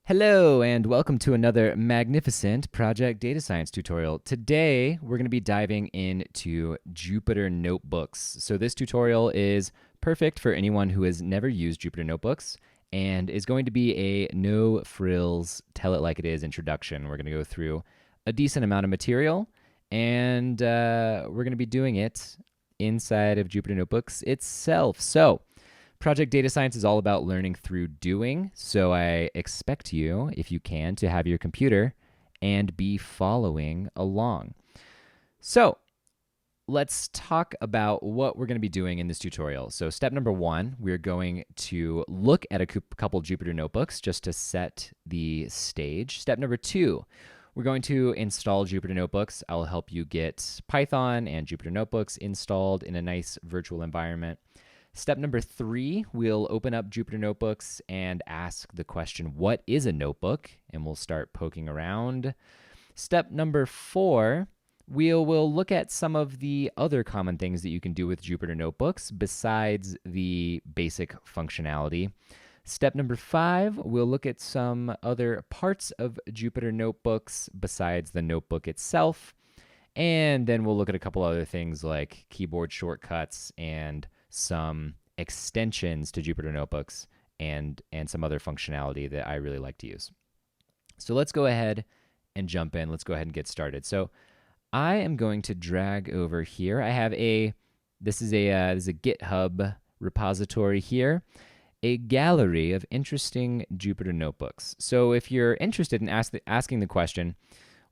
Hello and welcome to another magnificent Project Data Science tutorial. Today, we're going to be diving into Jupyter Notebooks. So this tutorial is perfect for anyone who has never used Jupyter Notebooks and is going to be a no-frills, tell-it-like-it-is introduction. We're going to go through a decent amount of material, and we're going to be doing it inside of Jupyter Notebooks itself. So Project Data Science is all about learning through doing, so I expect you, if you can, to have your computer and be following along. So let's talk about what we're going to be doing in this tutorial. So step number one, we're going to look at a couple Jupyter Notebooks just to set the stage. Step number two, we're going to install Jupyter Notebooks. I'll help you get Python and Jupyter Notebooks installed in a nice virtual environment. Step number three, we'll open up Jupyter Notebooks and ask the question, what is a notebook? And we'll start poking around. Step number four, we'll look at some of the other common things that you can do with Jupyter Notebooks besides the basic functionality. Step number five, we'll look at some other parts of Jupyter Notebooks besides the notebook itself. And then we'll look at a couple other things like keyboard shortcuts and some extensions to Jupyter Notebooks and some other functionality that I really like to use. So let's go ahead and jump in. Let's go ahead and get started. So I am going to drag over here. I have this is a GitHub repository here, a gallery of interesting Jupyter Notebooks. So if you're interested in asking the question,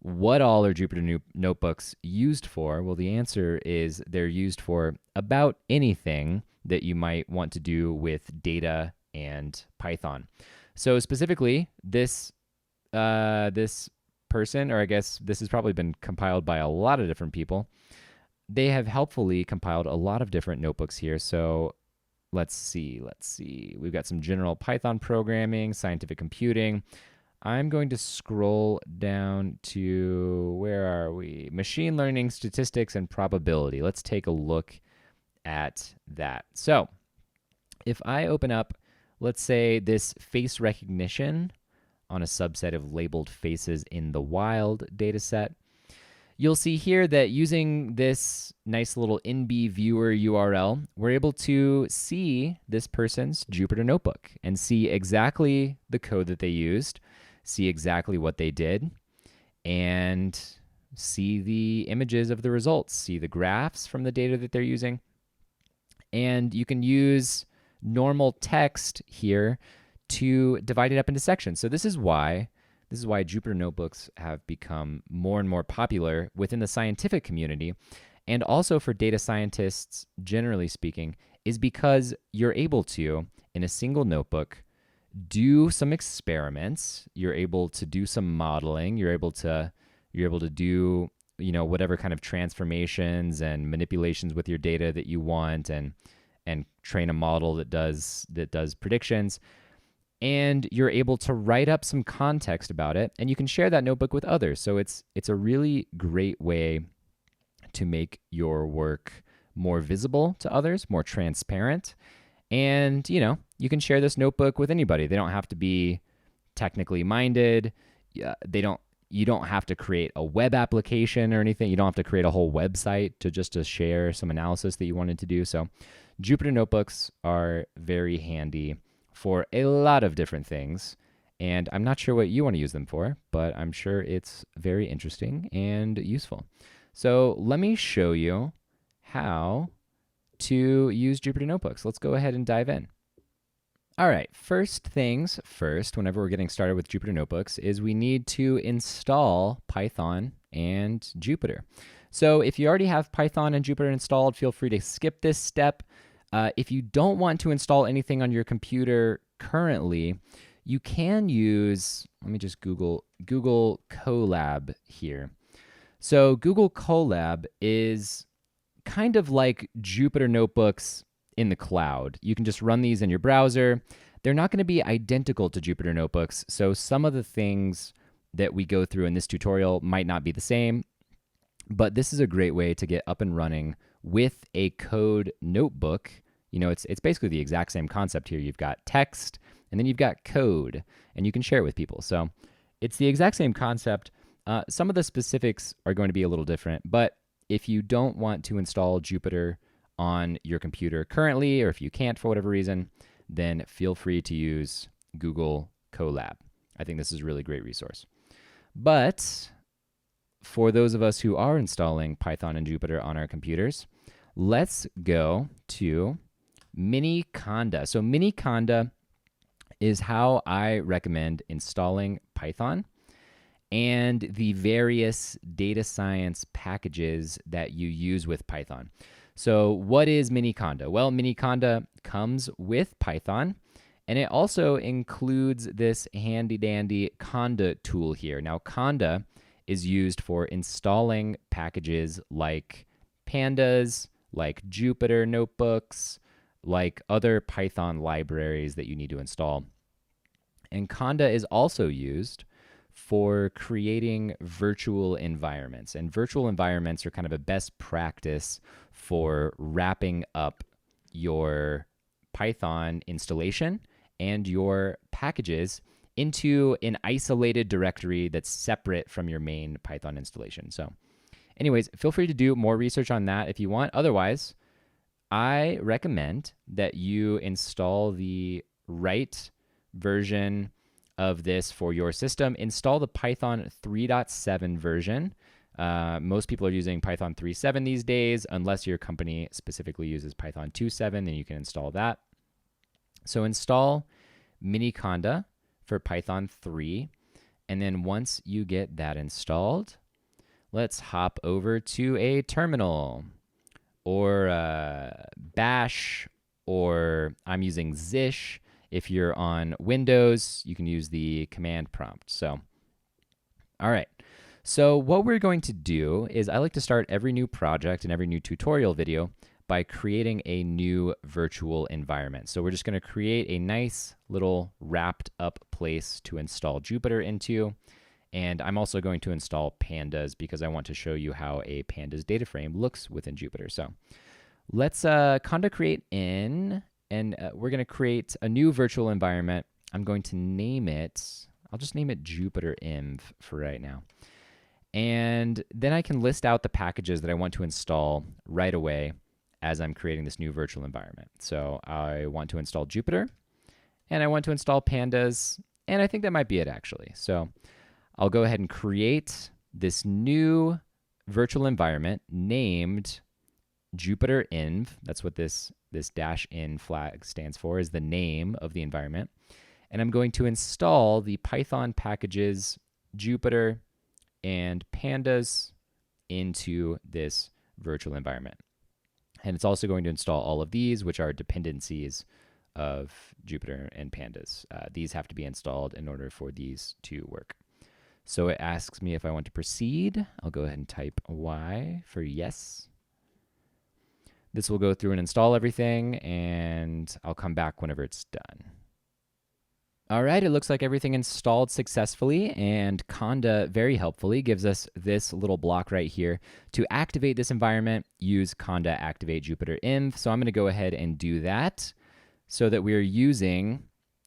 what all are Jupyter Notebooks used for? Well, the answer is they're used for about anything that you might want to do with data and Python. So specifically, this person, or I guess this has probably been compiled by a lot of different people, they have helpfully compiled a lot of different notebooks here. So let's see. We've got some general Python programming, scientific computing. I'm going to scroll down to, where are we? Machine learning, statistics, and probability. Let's take a look at that. So if I open up, let's say, this face recognition on a subset of labeled faces in the wild data set, you'll see here that using this nice little NB viewer URL, we're able to see this person's Jupyter Notebook and see exactly the code that they used, see exactly what they did, and see the images of the results, see the graphs from the data that they're using. And you can use normal text here to divide it up into sections. So this is why Jupyter Notebooks have become more and more popular within the scientific community, and also for data scientists, generally speaking, is because you're able to, in a single notebook, do some experiments, you're able to do some modeling, you're able to do, whatever kind of transformations and manipulations with your data that you want, and train a model that does predictions. And you're able to write up some context about it, and you can share that notebook with others. So it's a really great way to make your work more visible to others, more transparent. And, you can share this notebook with anybody. They don't have to be technically minded. You don't have to create a web application or anything. You don't have to create a whole website to share some analysis that you wanted to do. So Jupyter Notebooks are very handy for a lot of different things. And I'm not sure what you want to use them for, but I'm sure it's very interesting and useful. So let me show you how to use Jupyter Notebooks. Let's go ahead and dive in. All right, first things first, whenever we're getting started with Jupyter Notebooks, is we need to install Python and Jupyter. So if you already have Python and Jupyter installed, feel free to skip this step. If you don't want to install anything on your computer currently, you can use, let me just Google Colab here. So Google Colab is kind of like Jupyter Notebooks in the cloud. You can just run these in your browser. They're not going to be identical to Jupyter Notebooks, so some of the things that we go through in this tutorial might not be the same, but this is a great way to get up and running with a code notebook. It's basically the exact same concept here. You've got text, And then you've got code, and you can share it with people. So it's the exact same concept. Some of the specifics are going to be a little different, but if you don't want to install Jupyter on your computer currently, or if you can't for whatever reason, then feel free to use Google Colab. I think this is a really great resource. But for those of us who are installing Python and Jupyter on our computers, let's go to Miniconda. So Miniconda is how I recommend installing Python and the various data science packages that you use with Python. So what is Miniconda? Well, Miniconda comes with Python, and it also includes this handy-dandy Conda tool here. Now, Conda is used for installing packages like pandas, like Jupyter notebooks, like other Python libraries that you need to install. And Conda is also used for creating virtual environments. And virtual environments are kind of a best practice for wrapping up your Python installation and your packages into an isolated directory that's separate from your main Python installation. So anyways, feel free to do more research on that if you want. Otherwise, I recommend that you install the right version of this for your system. Install the Python 3.7 version. Most people are using Python 3.7 these days. Unless your company specifically uses Python 2.7, then you can install that. So install Miniconda for Python 3. And then once you get that installed, let's hop over to a terminal or Bash, or I'm using Zish. If you're on Windows, you can use the command prompt. So, all right. So what we're going to do is I like to start every new project and every new tutorial video by creating a new virtual environment. So we're just going to create a nice little wrapped up place to install Jupyter into. And I'm also going to install pandas because I want to show you how a pandas data frame looks within Jupyter. So let's conda create in, and we're going to create a new virtual environment. I'm going to name it, I'll just name it Jupyter Env for right now. And then I can list out the packages that I want to install right away as I'm creating this new virtual environment. So I want to install Jupyter, and I want to install pandas, and I think that might be it actually. So I'll go ahead and create this new virtual environment named Jupyter Env. That's what this -in flag stands for, is the name of the environment. And I'm going to install the Python packages Jupyter and pandas into this virtual environment. And it's also going to install all of these, which are dependencies of Jupyter and pandas. These have to be installed in order for these to work. So it asks me if I want to proceed. I'll go ahead and type Y for yes. This will go through and install everything, and I'll come back whenever it's done. All right, it looks like everything installed successfully, and Conda very helpfully gives us this little block right here. To activate this environment, use Conda activate Jupyter Env. So I'm going to go ahead and do that so that we're using,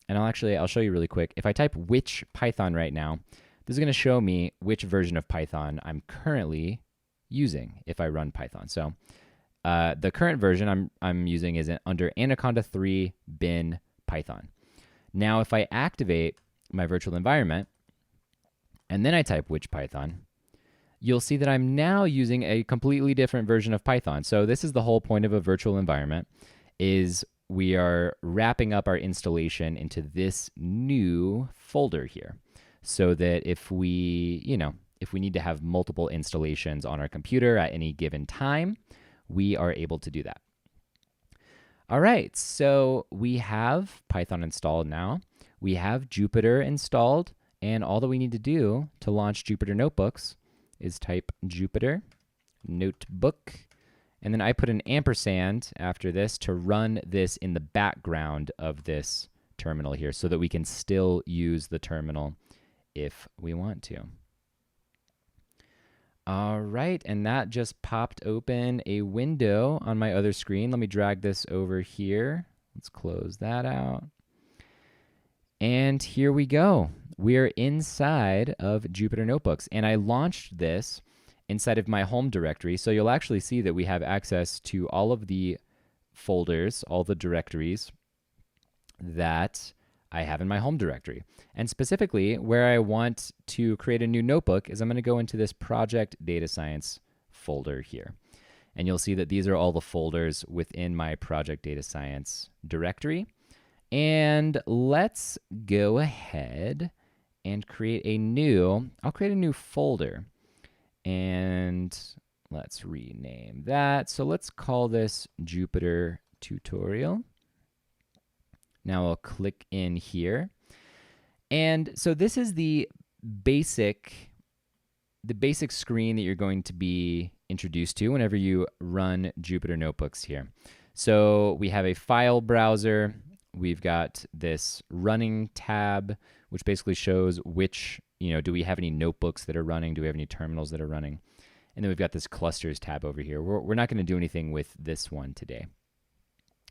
and I'll show you really quick. If I type which Python right now, this is going to show me which version of Python I'm currently using if I run Python. So the current version I'm using is under Anaconda 3 bin Python. Now, if I activate my virtual environment, and then I type which Python, you'll see that I'm now using a completely different version of Python. So this is the whole point of a virtual environment, is we are wrapping up our installation into this new folder here, so that if we need to have multiple installations on our computer at any given time, we are able to do that. All right, so we have Python installed now. We have Jupyter installed, and all that we need to do to launch Jupyter Notebooks is type Jupyter Notebook, and then I put an ampersand after this to run this in the background of this terminal here so that we can still use the terminal if we want to. All right, and that just popped open a window on my other screen. Let me drag this over here. Let's close that out. And here we go. We're inside of Jupyter Notebooks, and I launched this inside of my home directory. So you'll actually see that we have access to all of the folders, all the directories that I have in my home directory. And specifically, where I want to create a new notebook is I'm going to go into this project data science folder here. And you'll see that these are all the folders within my project data science directory. And let's go ahead and I'll create a new folder. And let's rename that. So let's call this Jupyter tutorial. Now I'll click in here. And so this is the basic screen that you're going to be introduced to whenever you run Jupyter Notebooks here. So we have a file browser. We've got this running tab, which basically shows which, do we have any notebooks that are running? Do we have any terminals that are running? And then we've got this clusters tab over here. We're not going to do anything with this one today.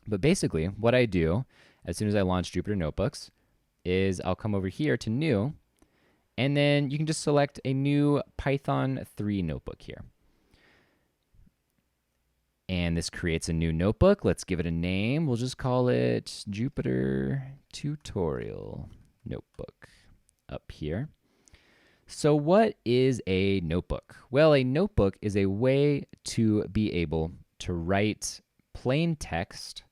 But basically, what I do as soon as I launch Jupyter Notebooks is I'll come over here to New, and then you can just select a new Python 3 notebook here. And this creates a new notebook. Let's give it a name. We'll just call it Jupyter Tutorial Notebook up here. So what is a notebook? Well, a notebook is a way to be able to write plain text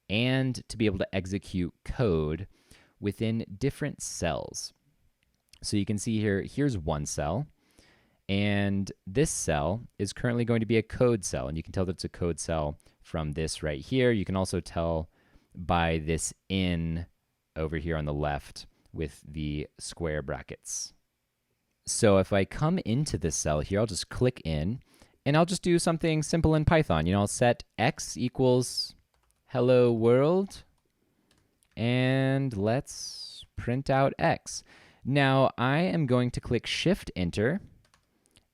and to be able to execute code within different cells. So you can see here, here's one cell. And this cell is currently going to be a code cell. And you can tell that it's a code cell from this right here. You can also tell by this in over here on the left with the square brackets. So if I come into this cell here, I'll just click in and I'll just do something simple in Python. I'll set x equals hello world and let's print out x. Now I am going to click Shift Enter,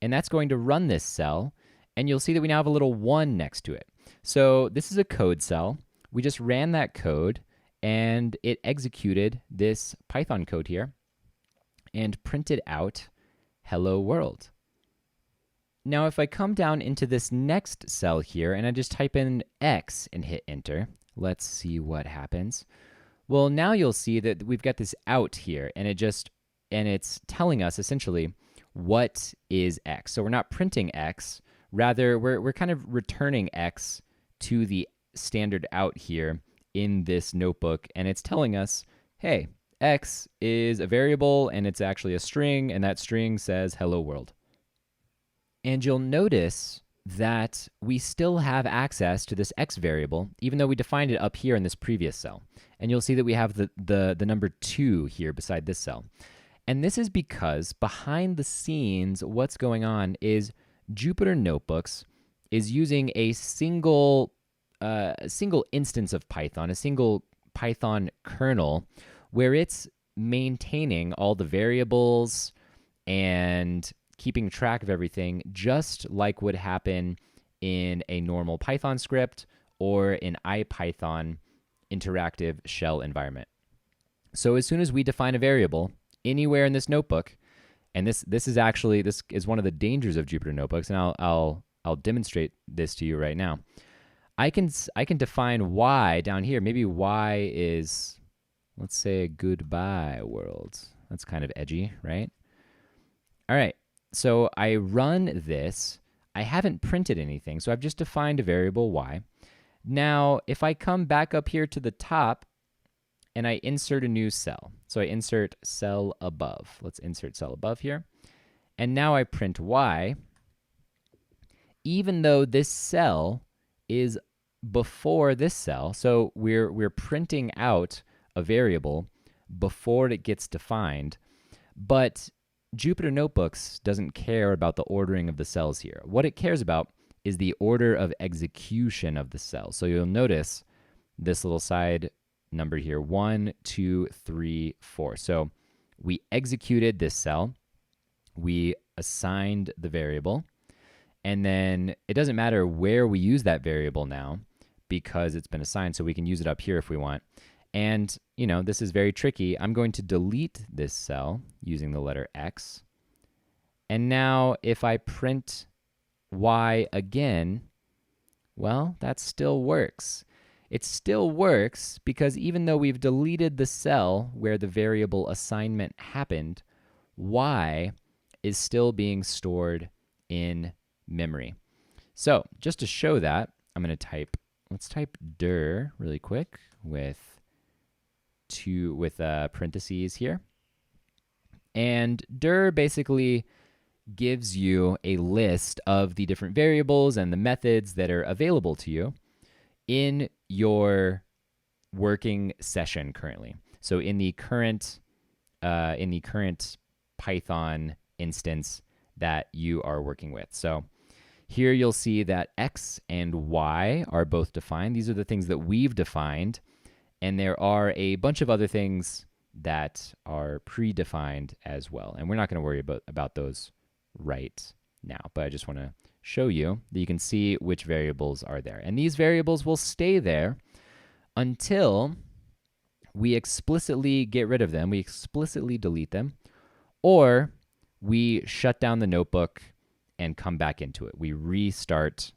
and that's going to run this cell, and you'll see that we now have a little 1 next to it. So this is a code cell. We just ran that code, and it executed this Python code here and printed out hello world. Now if I come down into this next cell here, and I just type in x and hit Enter, let's see what happens. Well, now you'll see that we've got this out here, and it's telling us essentially what is x. So we're not printing x, rather we're kind of returning x to the standard out here in this notebook, and it's telling us, hey, x is a variable and it's actually a string, and that string says hello world. And you'll notice that we still have access to this x variable, even though we defined it up here in this previous cell. And you'll see that we have the number 2 here beside this cell. And this is because behind the scenes, what's going on is Jupyter Notebooks is using a single instance of Python, a single Python kernel, where it's maintaining all the variables and keeping track of everything, just like would happen in a normal Python script or in IPython interactive shell environment. So as soon as we define a variable anywhere in this notebook, and this is one of the dangers of Jupyter Notebooks, and I'll demonstrate this to you right now. I can define y down here. Maybe y is, let's say, goodbye world. That's kind of edgy, right? All right. So I run this. I haven't printed anything, so I've just defined a variable y. Now, if I come back up here to the top and I insert a new cell, so I insert cell above. Let's insert cell above here. And now I print y, even though this cell is before this cell. So we're printing out a variable before it gets defined, but Jupyter Notebooks doesn't care about the ordering of the cells here. What it cares about is the order of execution of the cell. So you'll notice this little side number here, 1, 2, 3, 4. So we executed this cell, we assigned the variable, and then it doesn't matter where we use that variable now because it's been assigned, so we can use it up here if we want. And, this is very tricky. I'm going to delete this cell using the letter X. And now if I print Y again, well, that still works. It still works because even though we've deleted the cell where the variable assignment happened, Y is still being stored in memory. So just to show that, I'm going to let's type dir really quick with parentheses here. And dir basically gives you a list of the different variables and the methods that are available to you in your working session currently. So in the current Python instance that you are working with. So here you'll see that X and Y are both defined. These are the things that we've defined. And there are a bunch of other things that are predefined as well. And we're not going to worry about those right now, but I just want to show you that you can see which variables are there. And these variables will stay there until we explicitly get rid of them, we explicitly delete them, or we shut down the notebook and come back into it. We restart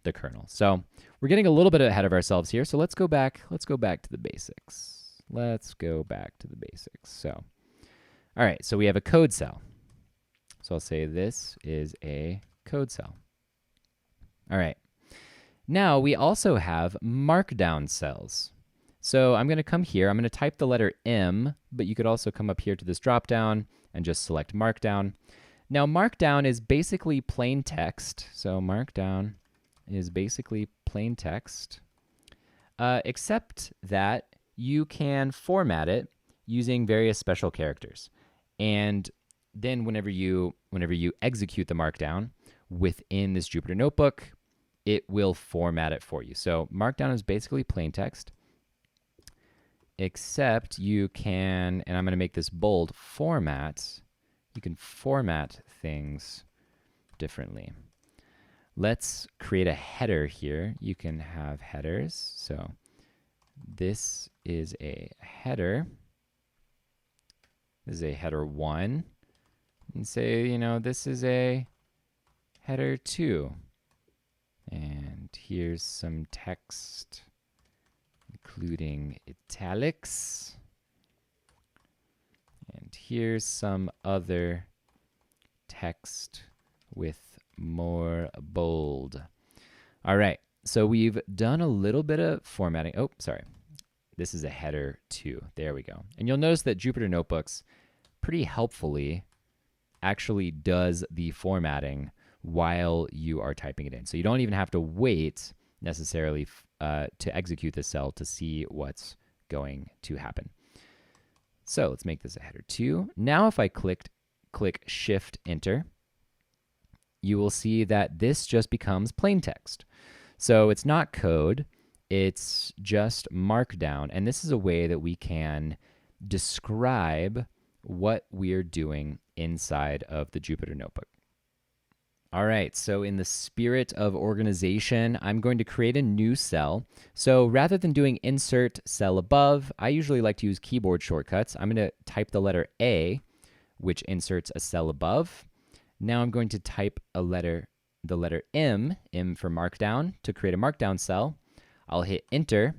the kernel. So we're getting a little bit ahead of ourselves here. So let's go back to the basics. So, all right, so we have a code cell. So I'll say this is a code cell. All right. Now we also have markdown cells. So I'm going to come here. I'm going to type the letter M, but you could also come up here to this dropdown and just select markdown. Now markdown is basically plain text. So markdown is basically plain text, except that you can format it using various special characters. And then whenever you execute the markdown within this Jupyter notebook, it will format it for you. So markdown is basically plain text, except you can, and I'm going to make this bold, format. You can format things differently. Let's create a header here. You can have headers. So this is a header. This is a header 1. And say, this is a header 2. And here's some text, including italics. And here's some other text with more bold. All right, so we've done a little bit of formatting. Oh, sorry. This is a header 2. There we go. And you'll notice that Jupyter Notebooks pretty helpfully actually does the formatting while you are typing it in. So you don't even have to wait necessarily to execute the cell to see what's going to happen. So let's make this a header 2. Now if I click Shift Enter, you will see that this just becomes plain text. So it's not code, it's just markdown. And this is a way that we can describe what we're doing inside of the Jupyter Notebook. All right, so in the spirit of organization, I'm going to create a new cell. So rather than doing insert cell above, I usually like to use keyboard shortcuts. I'm going to type the letter A, which inserts a cell above. Now I'm going to type the letter M for markdown, to create a markdown cell. I'll hit enter,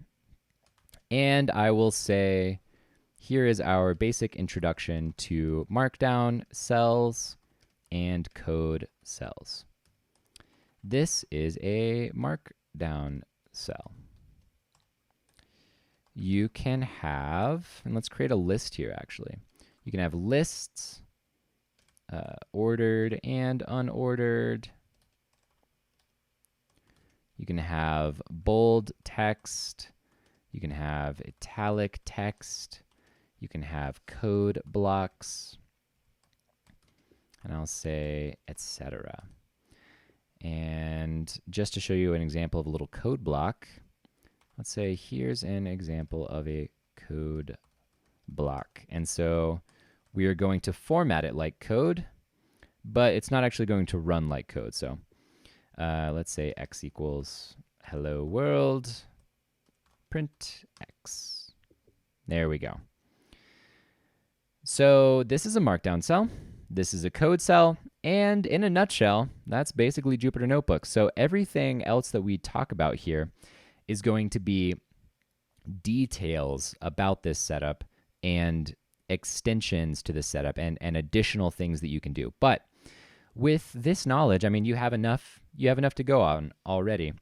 and I will say, here is our basic introduction to markdown cells and code cells. This is a markdown cell. You can have, and let's create a list here actually. You can have lists, ordered and unordered. You can have bold text. You can have italic text. You can have code blocks. And I'll say, etc. And just to show you an example of a little code block, let's say here's an example of a code block. And so we are going to format it like code, but it's not actually going to run like code. So let's say x equals hello world, print x. There we go. So this is a markdown cell. This is a code cell. And in a nutshell, that's basically Jupyter Notebook. So everything else that we talk about here is going to be details about this setup and extensions to the setup and additional things that you can do. But with this knowledge, I mean, you have enough to go on already.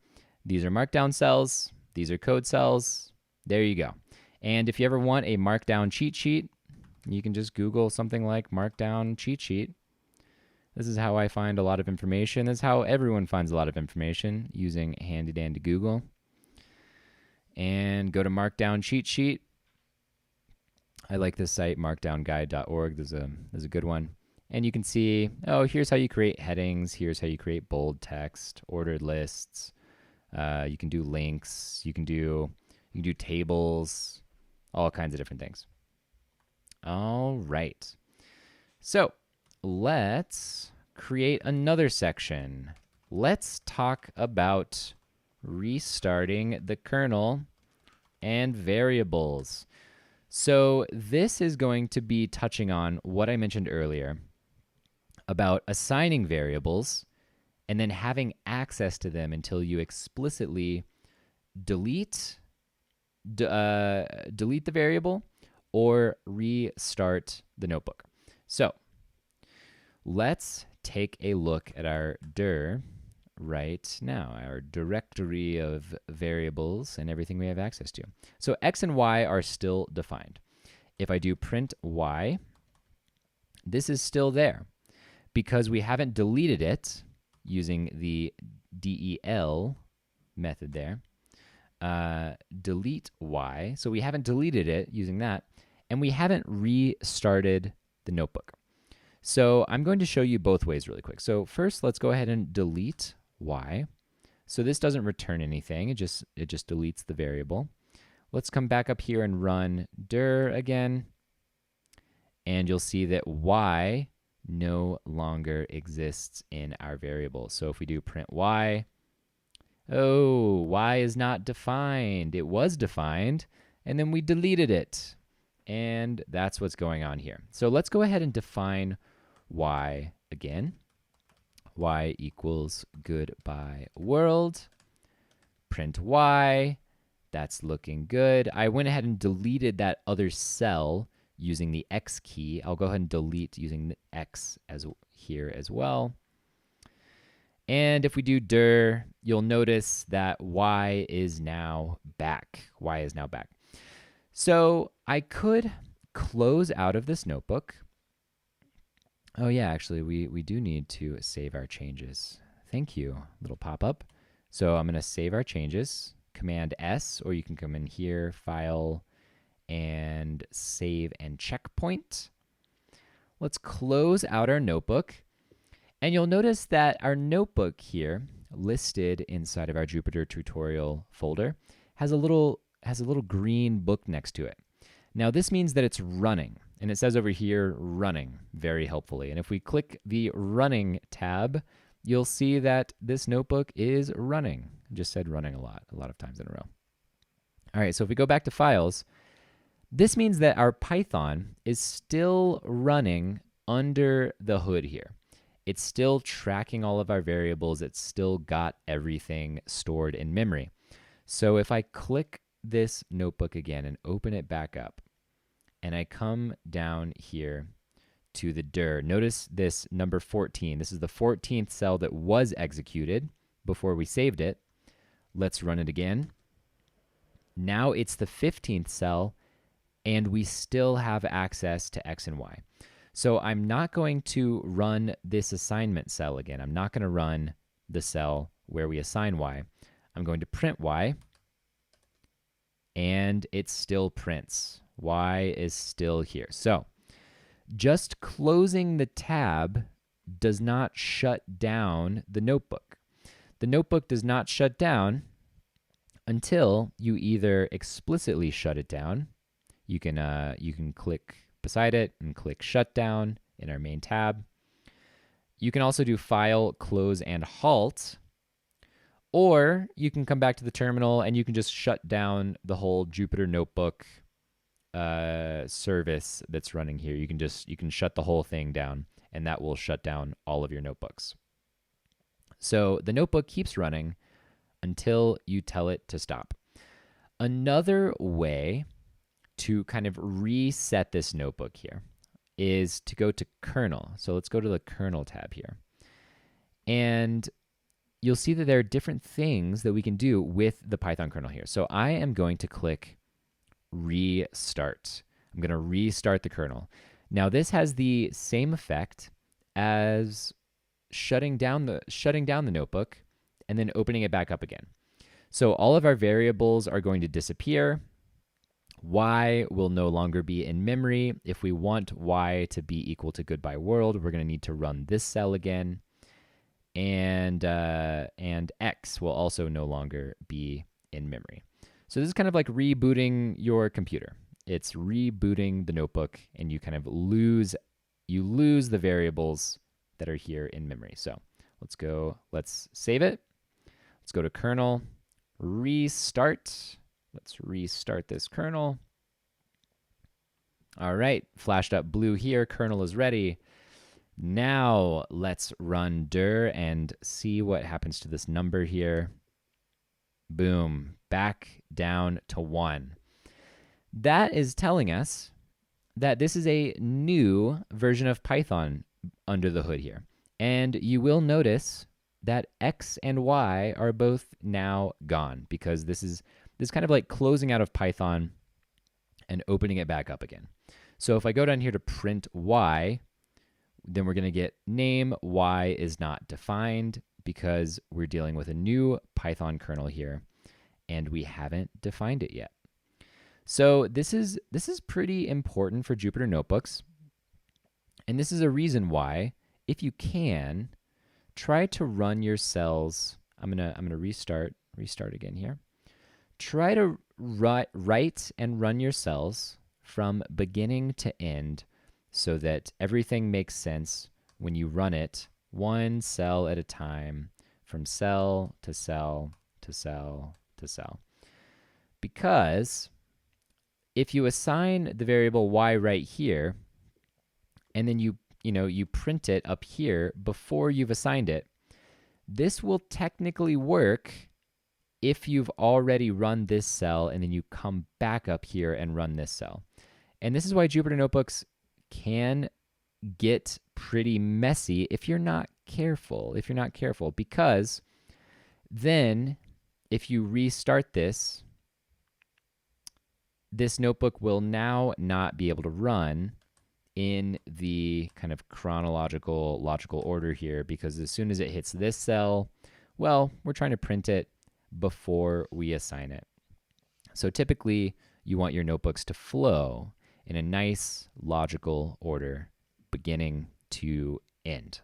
These are markdown cells. These are code cells. There you go. And if you ever want a markdown cheat sheet, you can just Google something like markdown cheat sheet. This is how I find a lot of information. This is how everyone finds a lot of information, using handy dandy Google. And go to markdown cheat sheet. I like this site, markdownguide.org. There's a good one. And you can see, oh, here's how you create headings. Here's how you create bold text, ordered lists. You can do links. You can do tables, all kinds of different things. All right. So let's create another section. Let's talk about restarting the kernel and variables. So this is going to be touching on what I mentioned earlier about assigning variables and then having access to them until you explicitly delete the variable or restart the notebook. So let's take a look at our dir right now, our directory of variables and everything we have access to. So x and y are still defined. If I do print y, this is still there because we haven't deleted it using the del method there. Delete y, so we haven't deleted it using that, and we haven't restarted the notebook. So I'm going to show you both ways really quick. So first, let's go ahead and delete y. So this doesn't return anything. It just deletes the variable. Let's come back up here and run dir again. And you'll see that y no longer exists in our variable. So if we do print y, oh, y is not defined. It was defined, and then we deleted it. And that's what's going on here. So let's go ahead and define y again. Y equals goodbye world. Print y. That's looking good. I went ahead and deleted that other cell using the X key. I'll go ahead and delete using the X here as well. And if we do dir, you'll notice that y is now back. Y is now back. So I could close out of this notebook. Oh yeah, actually, we do need to save our changes. Thank you, little pop-up. So I'm going to save our changes, Command S, or you can come in here, File, and Save and Checkpoint. Let's close out our notebook. And you'll notice that our notebook here, listed inside of our Jupyter tutorial folder, has a little green book next to it. Now this means that it's running. And it says over here, running, very helpfully. And if we click the running tab, you'll see that this notebook is running. I just said running a lot of times in a row. All right, so if we go back to files, this means that our Python is still running under the hood here. It's still tracking all of our variables. It's still got everything stored in memory. So if I click this notebook again and open it back up, and I come down here to the dir. Notice this number 14. This is the 14th cell that was executed before we saved it. Let's run it again. Now it's the 15th cell, and we still have access to x and y. So I'm not going to run this assignment cell again. I'm not going to run the cell where we assign y. I'm going to print y, and it still prints. Y is still here. So just closing the tab does not shut down the notebook. The notebook does not shut down until you either explicitly shut it down. You can click beside it and click shutdown in our main tab. You can also do file, close, and halt. Or you can come back to the terminal and you can just shut down the whole Jupyter notebook service that's running here. You can shut the whole thing down, and that will shut down all of your notebooks. So the notebook keeps running until you tell it to stop. Another way to kind of reset this notebook here is to go to kernel. So let's go to the kernel tab here. And you'll see that there are different things that we can do with the Python kernel here. So I am going to click restart. I'm going to restart the kernel. Now this has the same effect as shutting down the notebook and then opening it back up again. So all of our variables are going to disappear. Y will no longer be in memory. If we want Y to be equal to goodbye world, we're going to need to run this cell again. And X will also no longer be in memory. So this is kind of like rebooting your computer. It's rebooting the notebook, and you kind of lose the variables that are here in memory. So let's save it. Let's go to kernel, restart. Let's restart this kernel. All right, flashed up blue here. Kernel is ready. Now let's run dir and see what happens to this number here. Boom, back down to 1. That is telling us that this is a new version of Python under the hood here. And you will notice that X and Y are both now gone, because this is kind of like closing out of Python and opening it back up again. So if I go down here to print Y, then we're going to get name Y is not defined, because we're dealing with a new Python kernel here, and we haven't defined it yet. So this is pretty important for Jupyter Notebooks, and this is a reason why, if you can, try to run your cells. I'm gonna restart again here. Try to write and run your cells from beginning to end, so that everything makes sense when you run it one cell at a time, from cell to cell to cell to cell. Because if you assign the variable y right here, and then you print it up here before you've assigned it, this will technically work if you've already run this cell and then you come back up here and run this cell. And this is why Jupyter Notebooks can get pretty messy if you're not careful, because then if you restart this notebook will now not be able to run in the kind of logical order here, because as soon as it hits this cell, well, we're trying to print it before we assign it. So typically you want your notebooks to flow in a nice logical order, beginning to end.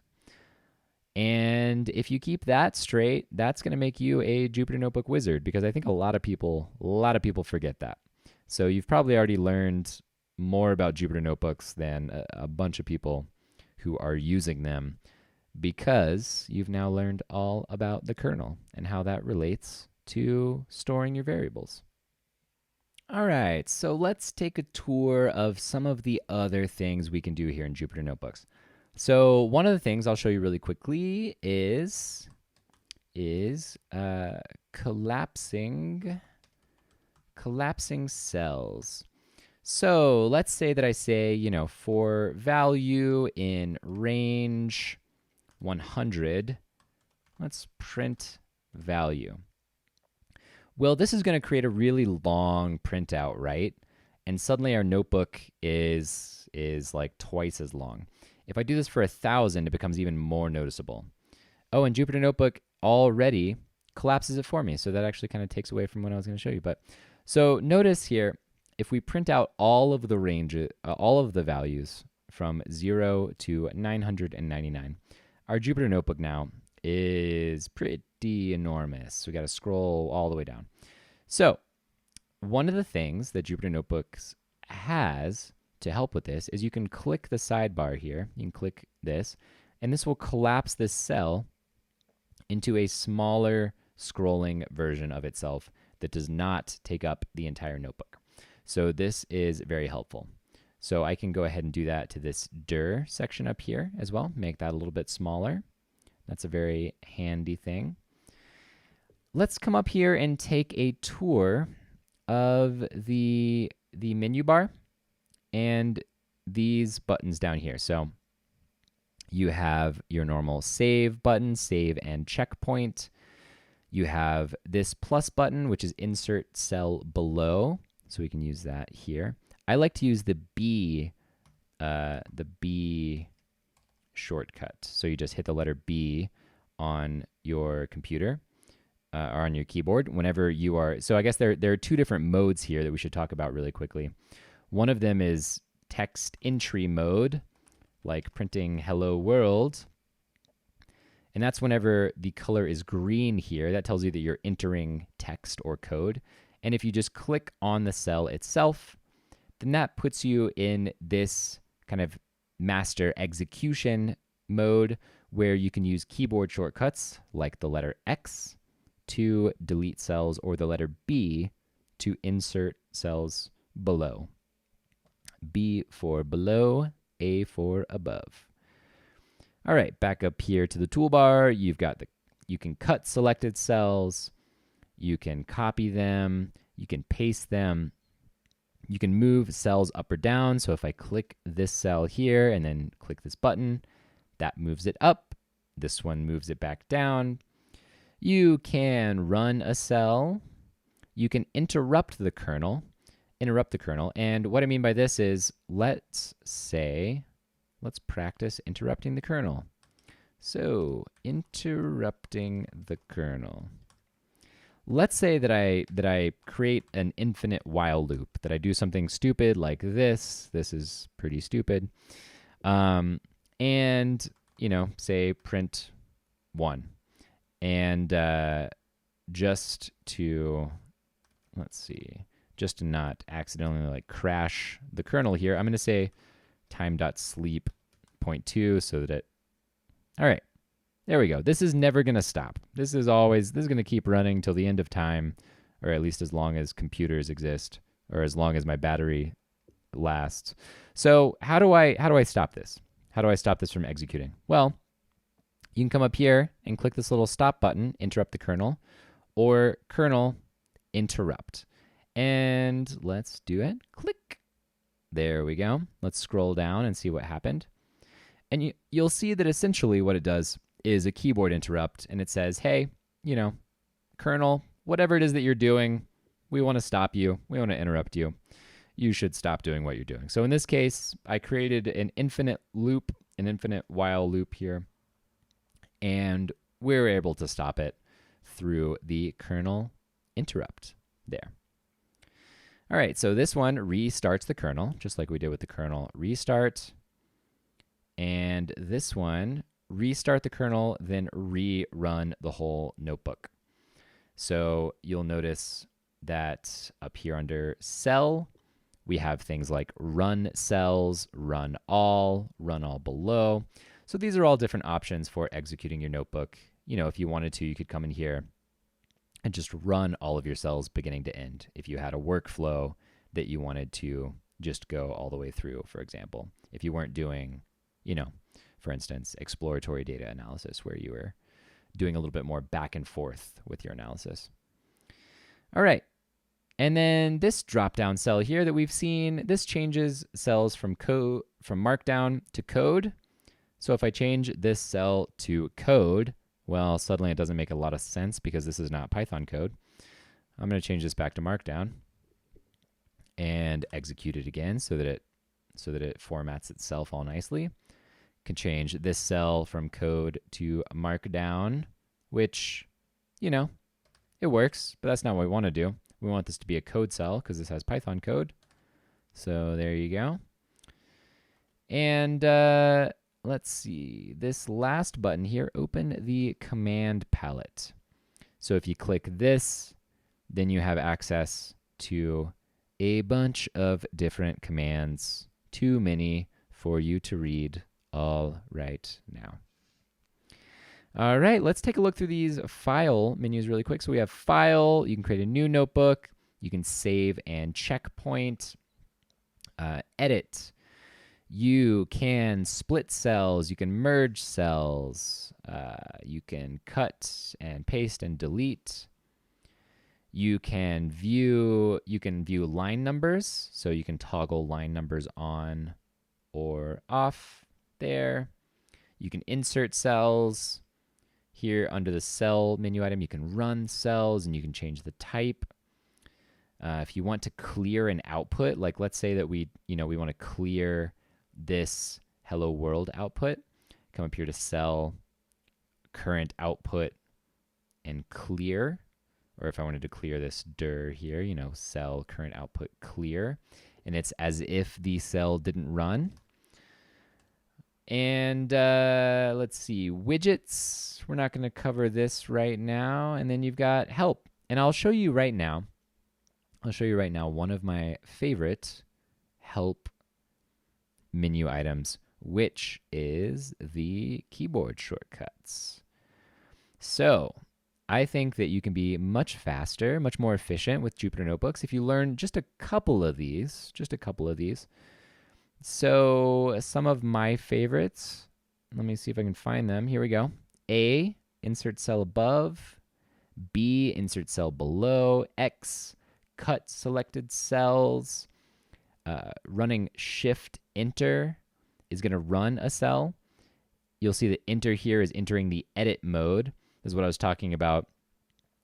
And if you keep that straight, that's going to make you a Jupyter Notebook wizard, because I think a lot of people forget that. So you've probably already learned more about Jupyter Notebooks than a bunch of people who are using them, because you've now learned all about the kernel and how that relates to storing your variables. All right, so let's take a tour of some of the other things we can do here in Jupyter Notebooks. So one of the things I'll show you really quickly is collapsing cells. So let's say that I say, for value in range 100, let's print value. Well, this is going to create a really long printout, right? And suddenly our notebook is like twice as long. If I do this for 1,000, it becomes even more noticeable. Oh, and Jupyter Notebook already collapses it for me. So that actually kind of takes away from what I was going to show you. But so notice here, if we print out all of the range, all of the values from 0 to 999, our Jupyter Notebook now is pretty enormous. We got to scroll all the way down. So one of the things that Jupyter Notebooks has to help with this is you can click the sidebar here. You can click this, and this will collapse this cell into a smaller scrolling version of itself that does not take up the entire notebook. So this is very helpful. So I can go ahead and do that to this dir section up here as well, make that a little bit smaller. That's a very handy thing. Let's come up here and take a tour of the menu bar and these buttons down here. So you have your normal save button, save and checkpoint. You have this plus button, which is insert cell below. So we can use that here. I like to use the B shortcut. So you just hit the letter B on your computer or on your keyboard whenever you are. So I guess there are two different modes here that we should talk about really quickly. One of them is text entry mode, like printing hello world. And that's whenever the color is green here. That tells you that you're entering text or code. And if you just click on the cell itself, then that puts you in this kind of master execution mode where you can use keyboard shortcuts like the letter X to delete cells or the letter B to insert cells below. B for below, A for above. All right, back up here to the toolbar, you can cut selected cells, you can copy them, you can paste them, you can move cells up or down. So if I click this cell here and then click this button, that moves it up. This one moves it back down. You can run a cell. You can interrupt the kernel. And what I mean by this is, let's practice interrupting the kernel. So interrupting the kernel. Let's say that I create an infinite while loop, that I do something stupid like this. This is pretty stupid. And, say print 1. And just to not accidentally crash the kernel here, I'm going to say time.sleep 0.2 so that all right, there we go. This is never going to stop. This is going to keep running till the end of time, or at least as long as computers exist, or as long as my battery lasts. So how do I stop this? How do I stop this from executing? Well, you can come up here and click this little stop button, interrupt the kernel, or kernel interrupt. And let's do it. Click. There we go. Let's scroll down and see what happened. And you'll see that essentially what it does is a keyboard interrupt, and it says, hey, kernel, whatever it is that you're doing, we want to stop you. We want to interrupt you. You should stop doing what you're doing. So in this case, I created an infinite while loop here, and we're able to stop it through the kernel interrupt there. All right, so this one restarts the kernel, just like we did with the kernel restart. And this one, restart the kernel, then rerun the whole notebook. So you'll notice that up here under cell, we have things like run cells, run all below. So these are all different options for executing your notebook. If you wanted to, you could come in here and just run all of your cells beginning to end. If you had a workflow that you wanted to just go all the way through, for example, if you weren't doing, for instance, exploratory data analysis where you were doing a little bit more back and forth with your analysis. All right. And then this drop-down cell here that we've seen, this changes cells from markdown to code. So if I change this cell to code, well, suddenly it doesn't make a lot of sense because this is not Python code. I'm going to change this back to markdown and execute it again so that it formats itself all nicely. Can change this cell from code to markdown, which, it works, but that's not what we want to do. We want this to be a code cell because this has Python code. So there you go. And let's see, this last button here, open the command palette. So if you click this, then you have access to a bunch of different commands, too many for you to read all right now. All right, let's take a look through these file menus really quick. So we have file, you can create a new notebook. You can save and checkpoint, edit. You can split cells. You can merge cells. You can cut and paste and delete. You can view line numbers, so you can toggle line numbers on or off there. You can insert cells. Here under the cell menu item, you can run cells and you can change the type. If you want to clear an output, like let's say that we want to clear this hello world output, come up here to cell, current output, and clear. Or if I wanted to clear this dir here, cell current output clear. And it's as if the cell didn't run. And let's see, widgets. We're not going to cover this right now. And then you've got help. And I'll show you right now one of my favorite help menu items, which is the keyboard shortcuts. So I think that you can be much faster, much more efficient with Jupyter Notebooks if you learn just a couple of these. So some of my favorites, let me see if I can find them. Here we go. A, insert cell above. B, insert cell below. X, cut selected cells. Running shift enter is going to run a cell. You'll see that enter here is entering the edit mode. This is what I was talking about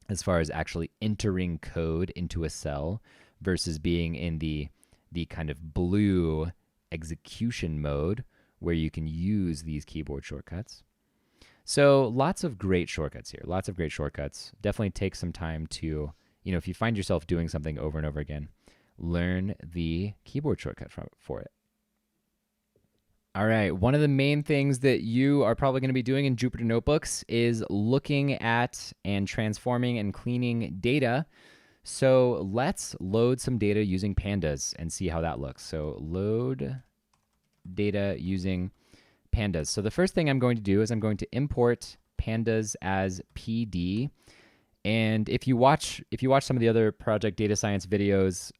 as far as actually entering code into a cell versus being in the kind of blue execution mode where you can use these keyboard shortcuts. So lots of great shortcuts here. Definitely take some time to, if you find yourself doing something over and over again, learn the keyboard shortcut for it. All right, one of the main things that you are probably going to be doing in Jupyter Notebooks is looking at and transforming and cleaning data. So let's load some data using pandas and see how that looks. So load data using pandas. So the first thing I'm going to do is I'm going to import pandas as PD. And if you watch some of the other project data science videos,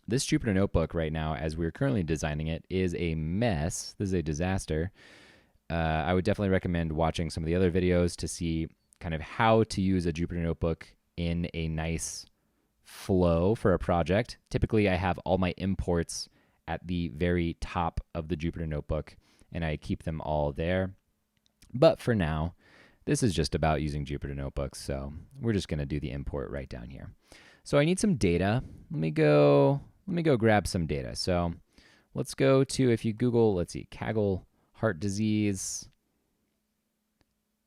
this Jupyter Notebook right now, as we're currently designing it, is a mess. This is a disaster. I would definitely recommend watching some of the other videos to see kind of how to use a Jupyter Notebook in a nice flow for a project. Typically, I have all my imports at the very top of the Jupyter Notebook, and I keep them all there. But for now, this is just about using Jupyter Notebooks, so we're just going to do the import right down here. So I need some data. Let me go grab some data. So let's go to, if you Google, let's see, Kaggle heart disease.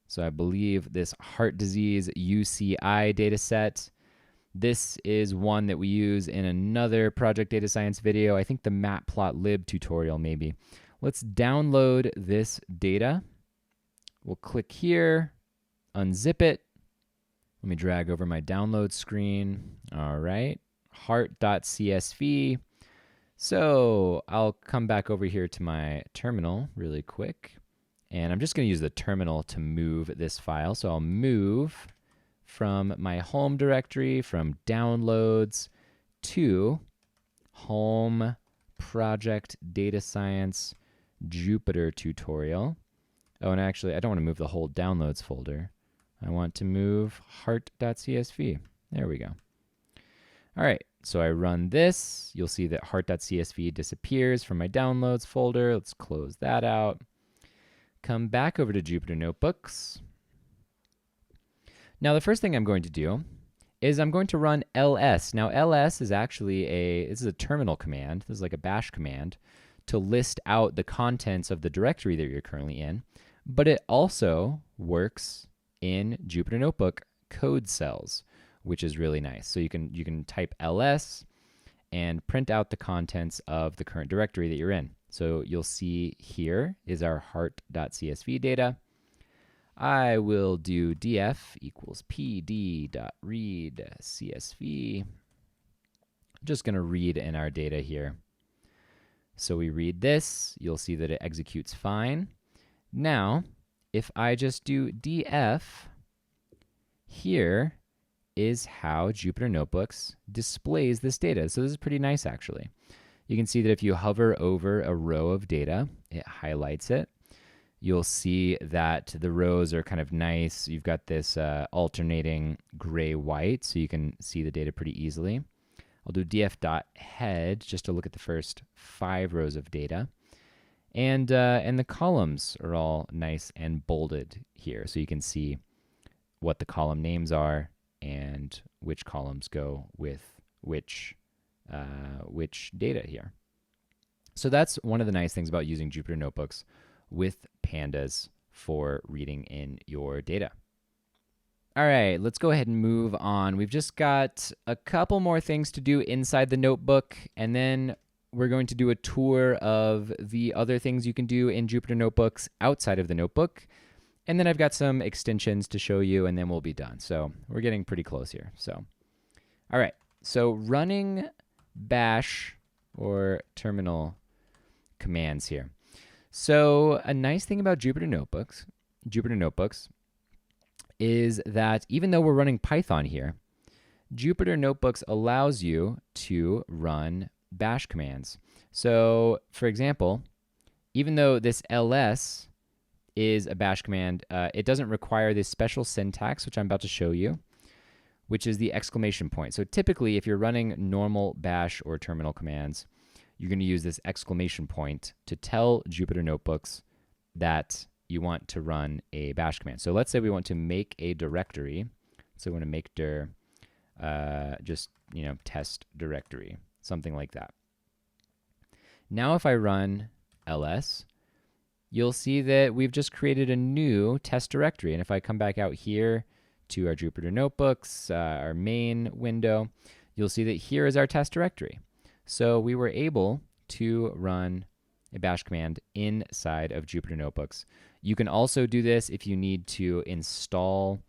So I believe this heart disease UCI data set. This is one that we use in another project data science video. I think the matplotlib tutorial maybe. Let's download this data. We'll click here, unzip it. Let me drag over my download screen. All right, heart.csv. So I'll come back over here to my terminal really quick. And I'm just going to use the terminal to move this file. So I'll move from my home directory, from downloads to home project data science Jupyter tutorial. Oh, and actually, I don't want to move the whole downloads folder. I want to move heart.csv. There we go. All right, so I run this. You'll see that heart.csv disappears from my downloads folder. Let's close that out. Come back over to Jupyter Notebooks. Now, the first thing I'm going to do is I'm going to run ls. Now, ls is actually this is a terminal command. This is like a bash command to list out the contents of the directory that you're currently in, but it also works in Jupyter Notebook code cells, which is really nice. So you can type ls and print out the contents of the current directory that you're in. So you'll see here is our heart.csv data. I will do df equals pd.read csv. I'm just going to read in our data here. So we read this. You'll see that it executes fine. Now, if I just do df here is how Jupyter Notebooks displays this data. So this is pretty nice, actually. You can see that if you hover over a row of data, it highlights it. You'll see that the rows are kind of nice. You've got this alternating gray-white, so you can see the data pretty easily. I'll do df.head just to look at the first 5 rows of data. And the columns are all nice and bolded here, so you can see what the column names are and which columns go with which data here. So that's one of the nice things about using Jupyter Notebooks with pandas for reading in your data. All right, let's go ahead and move on. We've just got a couple more things to do inside the notebook, and then we're going to do a tour of the other things you can do in Jupyter Notebooks outside of the notebook. And then I've got some extensions to show you, and then we'll be done. So we're getting pretty close here. So, all right, so running bash or terminal commands here. So a nice thing about Jupyter Notebooks is that even though we're running Python here, Jupyter Notebooks allows you to run bash commands. So for example, even though this ls is a bash command, it doesn't require this special syntax, which I'm about to show you, which is the exclamation point. So typically, if you're running normal bash or terminal commands, you're going to use this exclamation point to tell Jupyter Notebooks that you want to run a bash command. So let's say we want to make a directory. So we want to make dir just, test directory, something like that. Now if I run ls, you'll see that we've just created a new test directory. And if I come back out here to our Jupyter Notebooks, our main window, you'll see that here is our test directory. So we were able to run a bash command inside of Jupyter Notebooks. You can also do this if you need to install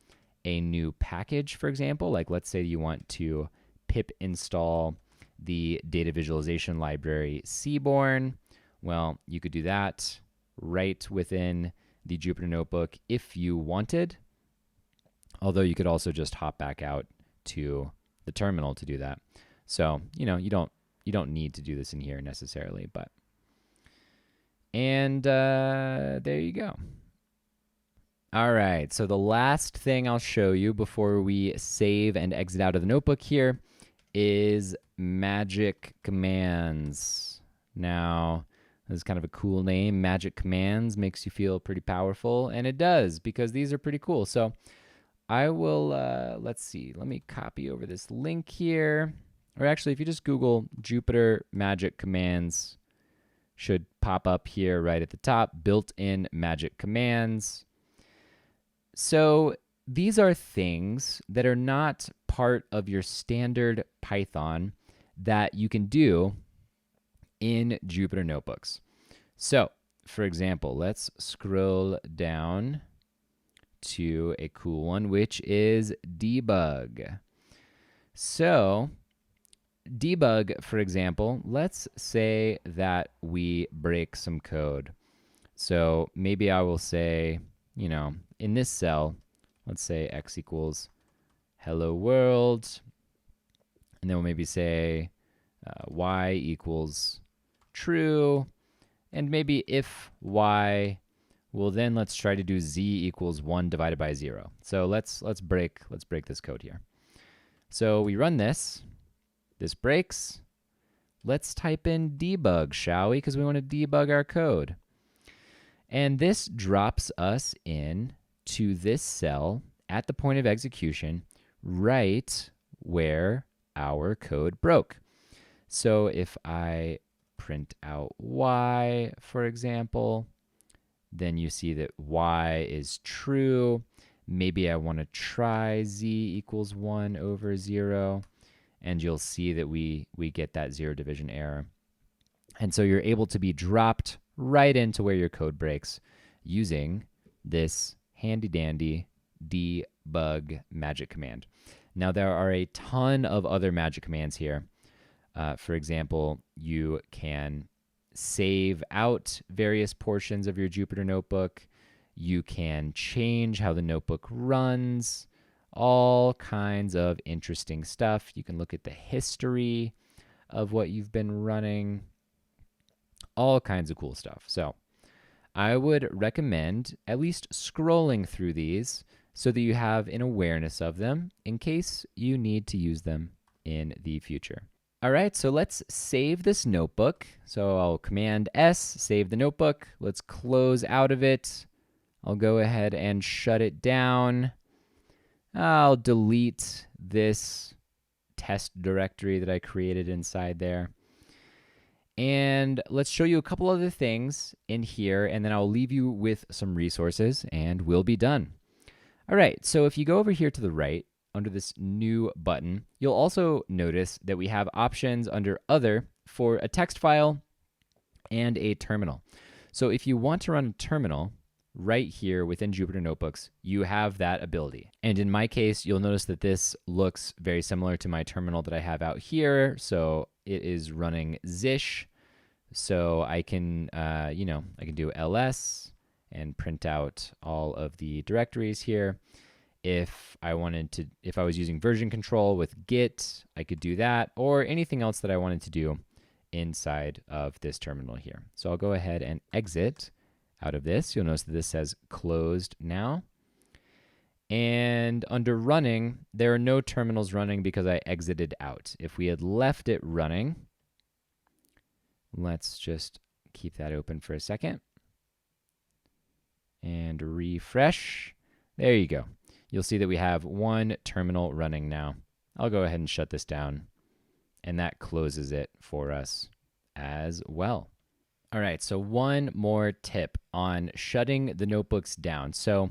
a new package, for example. Like let's say you want to pip install the data visualization library Seaborn. Well, you could do that right within the Jupyter Notebook if you wanted. Although you could also just hop back out to the terminal to do that. So, you don't need to do this in here necessarily, but. And there you go. All right, so the last thing I'll show you before we save and exit out of the notebook here is magic commands. Now, this is kind of a cool name. Magic commands makes you feel pretty powerful, and it does because these are pretty cool. So I will, let's see, let me copy over this link here. Or actually, if you just Google Jupyter magic commands, should pop up here right at the top, built-in magic commands. So these are things that are not part of your standard Python that you can do in Jupyter Notebooks. So, for example, let's scroll down to a cool one, which is debug. So, debug, for example, let's say that we break some code. So maybe I will say, in this cell, let's say x equals hello world, and then we'll maybe say y equals true, and maybe if y, well then let's try to do z equals 1 divided by 0. So let's break this code here. So we run this. This breaks. Let's type in debug, shall we? Because we want to debug our code. And this drops us in to this cell at the point of execution, right where our code broke. So if I print out y, for example, then you see that y is true. Maybe I want to try z equals 1 over 0. And you'll see that we get that 0 division error. And so you're able to be dropped right into where your code breaks using this handy-dandy debug magic command. Now, there are a ton of other magic commands here. For example, you can save out various portions of your Jupyter Notebook. You can change how the notebook runs. all kinds of interesting stuff. You can look at the history of what you've been running, all kinds of cool stuff. So I would recommend at least scrolling through these so that you have an awareness of them in case you need to use them in the future. All right, so let's save this notebook. So I'll Command S, save the notebook. Let's close out of it. I'll go ahead and shut it down. I'll delete this test directory that I created inside there. And let's show you a couple other things in here, and then I'll leave you with some resources, and we'll be done. All right, so if you go over here to the right, under this new button, you'll also notice that we have options under Other for a text file and a terminal. So if you want to run a terminal right here within Jupyter Notebooks, you have that ability. And in my case, you'll notice that this looks very similar to my terminal that I have out here. So it is running Zish. So I can, I can do ls and print out all of the directories here. If I was using version control with Git, I could do that, or anything else that I wanted to do inside of this terminal here. So I'll go ahead and exit out of this. You'll notice that this says closed now. And under running, there are no terminals running because I exited out. If we had left it running, let's just keep that open for a second and refresh. There you go. You'll see that we have one terminal running now. I'll go ahead and shut this down, and that closes it for us as well. All right, so one more tip on shutting the notebooks down. So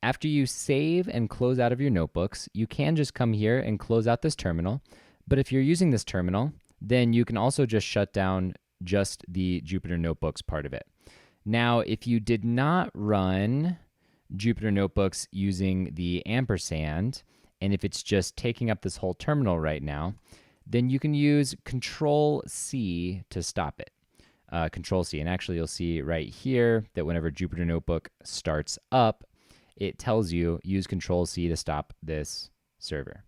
after you save and close out of your notebooks, you can just come here and close out this terminal. But if you're using this terminal, then you can also just shut down just the Jupyter Notebooks part of it. Now, if you did not run Jupyter Notebooks using the ampersand, and if it's just taking up this whole terminal right now, then you can use Control-C to stop it. Control-C, and actually you'll see right here that whenever Jupyter Notebook starts up, it tells you use Control-C to stop this server.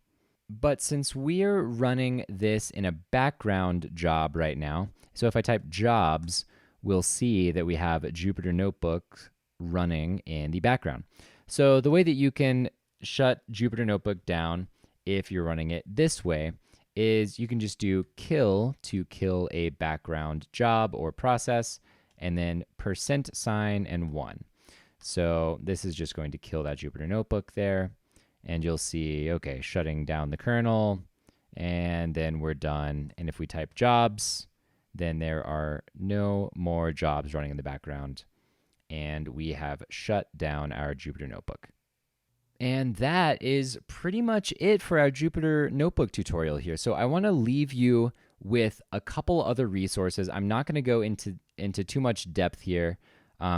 But since we're running this in a background job right now, so if I type jobs, we'll see that we have Jupyter Notebook running in the background. So the way that you can shut Jupyter Notebook down if you're running it this way is you can just do kill to kill a background job or process, and then %sign and 1. So this is just going to kill that Jupyter Notebook there, and you'll see, okay, shutting down the kernel, and then we're done. And if we type jobs, then there are no more jobs running in the background, and we have shut down our Jupyter Notebook. And that is pretty much it for our Jupyter Notebook tutorial here. So I want to leave you with a couple other resources. I'm not going to go into too much depth here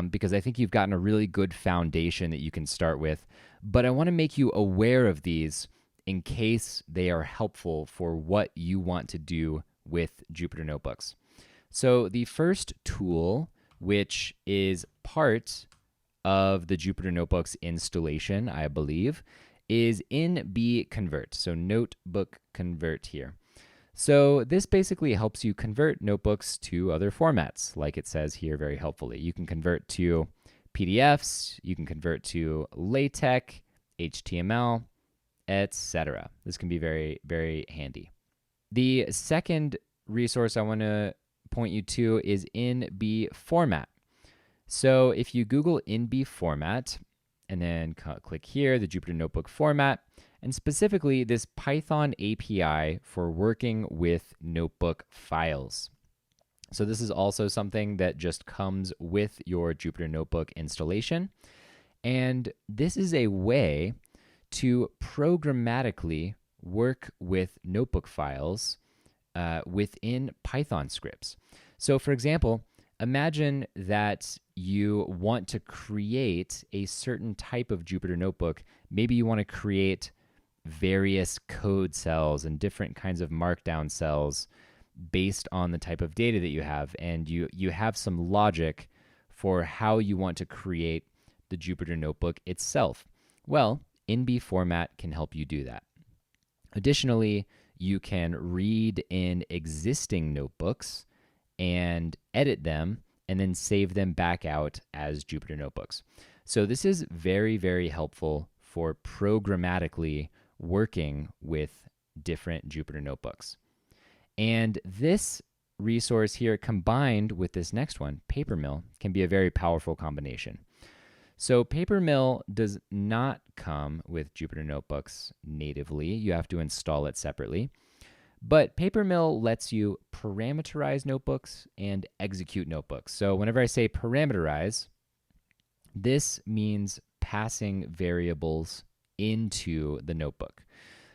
because I think you've gotten a really good foundation that you can start with. But I want to make you aware of these in case they are helpful for what you want to do with Jupyter Notebooks. So the first tool, which is part of the Jupyter Notebooks installation, I believe, is NB-convert. So notebook convert here. So this basically helps you convert notebooks to other formats, like it says here very helpfully. You can convert to PDFs, you can convert to LaTeX, HTML, etc. This can be very, very handy. The second resource I want to point you to is NB format. So if you Google NB format and then click here, the Jupyter Notebook format, and specifically this Python API for working with notebook files. So this is also something that just comes with your Jupyter Notebook installation. And this is a way to programmatically work with notebook files within Python scripts. So for example, imagine that you want to create a certain type of Jupyter Notebook. Maybe you want to create various code cells and different kinds of markdown cells based on the type of data that you have, and you have some logic for how you want to create the Jupyter Notebook itself. Well, NB format can help you do that. Additionally, you can read in existing notebooks and edit them and then save them back out as Jupyter notebooks. So this is very, very helpful for programmatically working with different Jupyter notebooks. And this resource here combined with this next one, Papermill, can be a very powerful combination. So Papermill does not come with Jupyter Notebooks natively. You have to install it separately. But Papermill lets you parameterize notebooks and execute notebooks. So whenever I say parameterize, this means passing variables into the notebook.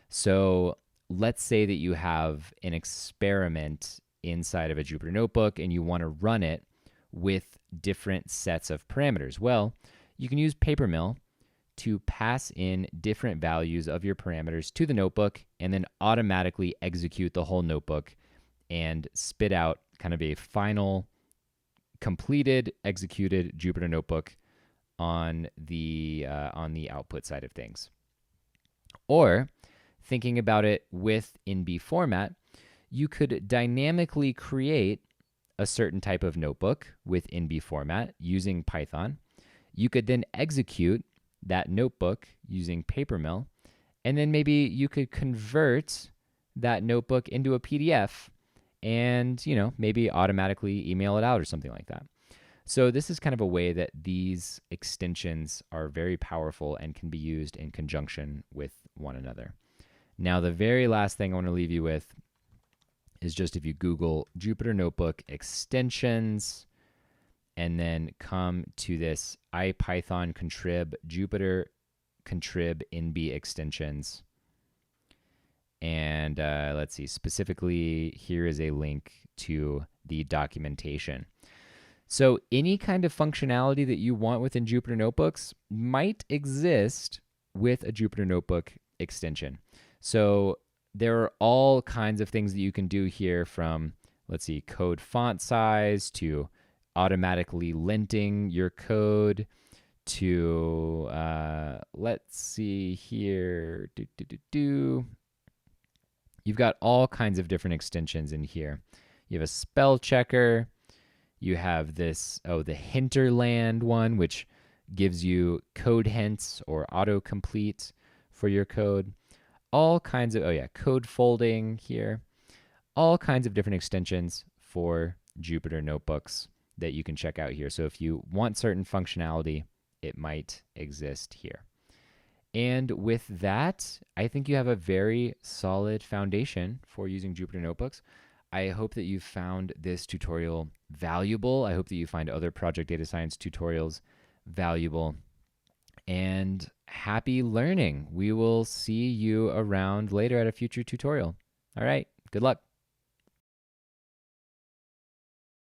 So let's say that you have an experiment inside of a Jupyter Notebook and you want to run it with different sets of parameters. Well, you can use Papermill to pass in different values of your parameters to the notebook and then automatically execute the whole notebook and spit out kind of a final completed, executed Jupyter Notebook on the output side of things. Or thinking about it with NB format, you could dynamically create a certain type of notebook with NB format using Python. You could then execute that notebook using Papermill, and then maybe you could convert that notebook into a PDF and, maybe automatically email it out or something like that. So this is kind of a way that these extensions are very powerful and can be used in conjunction with one another. Now, the very last thing I want to leave you with is just if you Google Jupyter Notebook extensions and then come to this IPython contrib Jupyter contrib NB extensions. And let's see, specifically, here is a link to the documentation. So any kind of functionality that you want within Jupyter Notebooks might exist with a Jupyter Notebook extension. So there are all kinds of things that you can do here, from, let's see, code font size to automatically linting your code to, let's see here, You've got all kinds of different extensions in here. You have a spell checker. You have this, the hinterland one, which gives you code hints or autocomplete for your code. All kinds of, code folding here. All kinds of different extensions for Jupyter Notebooks that you can check out here. So if you want certain functionality, it might exist here. And with that, I think you have a very solid foundation for using Jupyter Notebooks. I hope that you found this tutorial valuable. I hope that you find other project data science tutorials valuable. And happy learning. We will see you around later at a future tutorial. All right, good luck.